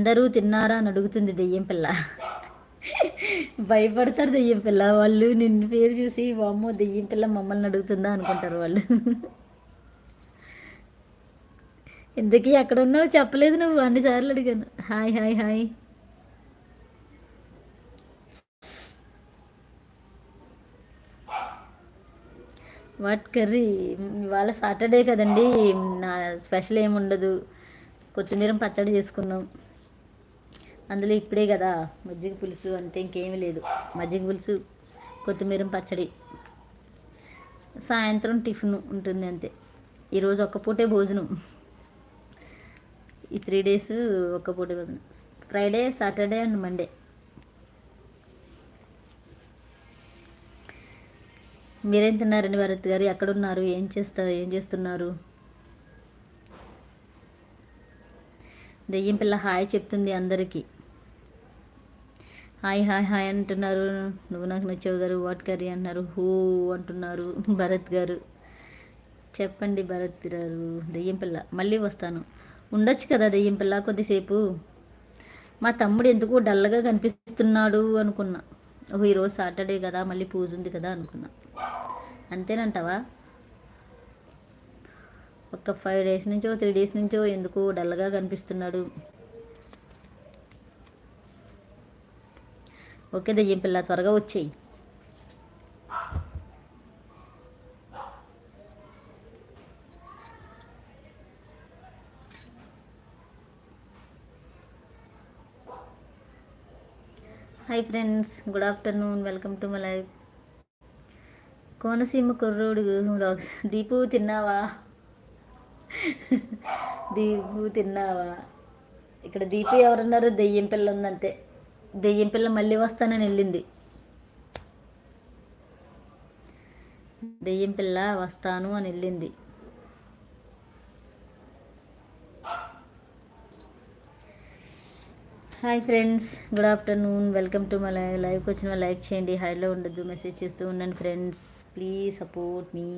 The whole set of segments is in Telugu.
అందరూ తిన్నారా అని అడుగుతుంది దెయ్యం పిల్ల. భయపడతారు దెయ్యం పిల్ల వాళ్ళు. నిన్ను పేరు చూసి వామ్మో దెయ్యం పిల్ల మమ్మల్ని అడుగుతుందా అనుకుంటారు వాళ్ళు. ఇంతకీ ఎక్కడ ఉన్నావు చెప్పలేదు నువ్వు, అన్నిసార్లు అడిగాను. Hi hi hi. What curry? ఇవాళ సాటర్డే కదండి, నా స్పెషల్ ఏమి ఉండదు. కొత్తిమీర పచ్చడి చేసుకున్నాం. అందులో ఇప్పుడే కదా మజ్జిగ పులుసు, అంతే, ఇంకేమీ లేదు. మజ్జిగ పులుసు, కొత్తిమీర పచ్చడి, సాయంత్రం టిఫిన్ ఉంటుంది అంతే. ఈరోజు ఒక్క పూటే భోజనం. ఈ 3 days ఒక్క పూటే భోజనం. Friday, Saturday and Monday. మీరేం తిన్నారండి భరత్ గారు? ఎక్కడున్నారు? ఏం చేస్తున్నారు? దెయ్యం పిల్ల హాయ్ చెప్తుంది అందరికీ. హాయ్ హాయ్ హాయ్ అంటున్నారు. నువ్వు నాకు నచ్చావు గారు, వాట్ కర్రీ అంటున్నారు. హూ అంటున్నారు భరత్ గారు. చెప్పండి భరత్ గారు. దెయ్యం పిల్ల మళ్ళీ వస్తాను. ఉండొచ్చు కదా దెయ్యం పిల్ల కొద్దిసేపు. మా తమ్ముడు ఎందుకు డల్గా కనిపిస్తున్నాడు అనుకున్నా. ఓహో ఈరోజు సాటర్డే కదా, మళ్ళీ పూజ ఉంది కదా అనుకున్నా. అంతేనంటావా? ఒక 5 days నుంచో 3 days నుంచో ఎందుకు డల్గా కనిపిస్తున్నాడు. ఓకే దెయ్యం పిల్ల త్వరగా వచ్చేయి. Hi friends, good afternoon, welcome to my live. Konaseema కుర్రోడు దీపు తిన్నావా? దీపు తిన్నావా? ఇక్కడ దీపు ఎవరున్నారు? దెయ్యం పిల్ల ఉందంతే. దెయ్యం పిల్ల మళ్ళీ వస్తానని వెళ్ళింది. దెయ్యం పిల్ల వస్తాను అని వెళ్ళింది. Hi friends, good afternoon, welcome to my live. లైవ్కి వచ్చిన లైక్ చేయండి, హైలో ఉండద్దు, మెసేజ్ చేస్తూ ఉండండి friends. Please support me.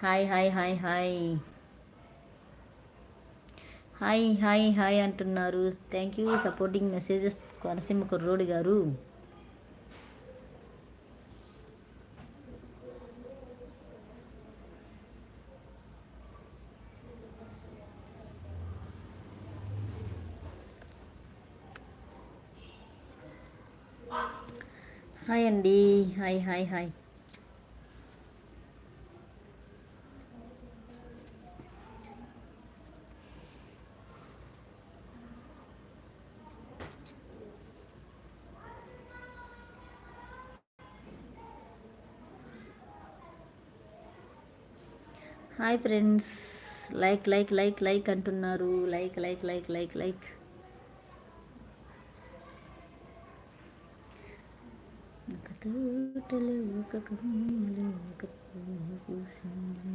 Hi hi hi hi hi hi hi అంటున్నారు. Thank you supporting messages Konaseema కుర్రోడు గారు. హాయ్ అండి, hi hi hi. Hi friends, like like like like అంటున్నారు. Like like like like like. ఒక తోటలో ఒక కొమ్మలో ఒక పువ్వు పూసింది,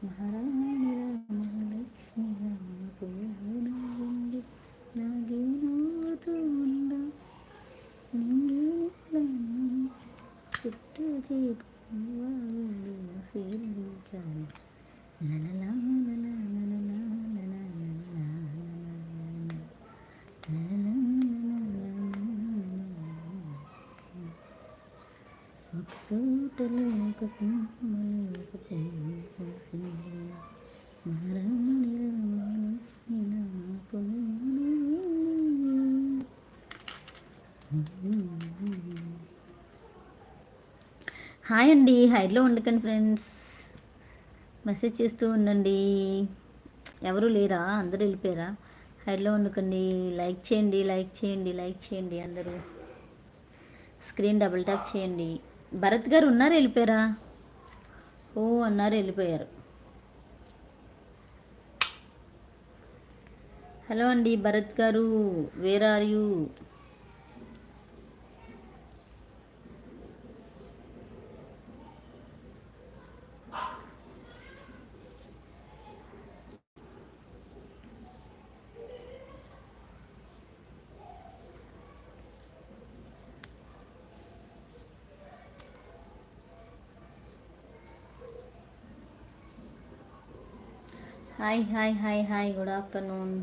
మహారాణి రామలక్ష్మి రామపోయింది, నాగేనవుతుందా చుట్టూ చేపలు సేవించాను. ఒక తోటలో ఒక కొమ్మలో ఒక పువ్వు పూసింది, మహారాణి రామలక్ష్మి హాయ్ అండి, హైలో ఉండకండి ఫ్రెండ్స్, మెసేజ్ చేస్తూ ఉండండి. ఎవరు లేరా? అందరూ వెళ్ళిపోయారా? హైలో ఉండకండి. లైక్ చేయండి, లైక్ చేయండి, లైక్ చేయండి. అందరూ స్క్రీన్ డబుల్ ట్యాప్ చేయండి. భరత్ గారు ఉన్నారు, వెళ్ళిపోయారా? ఓ అన్నారు, వెళ్ళిపోయారు. హలో అండి భరత్ గారు, where are you? Hi hi hi hi, good afternoon.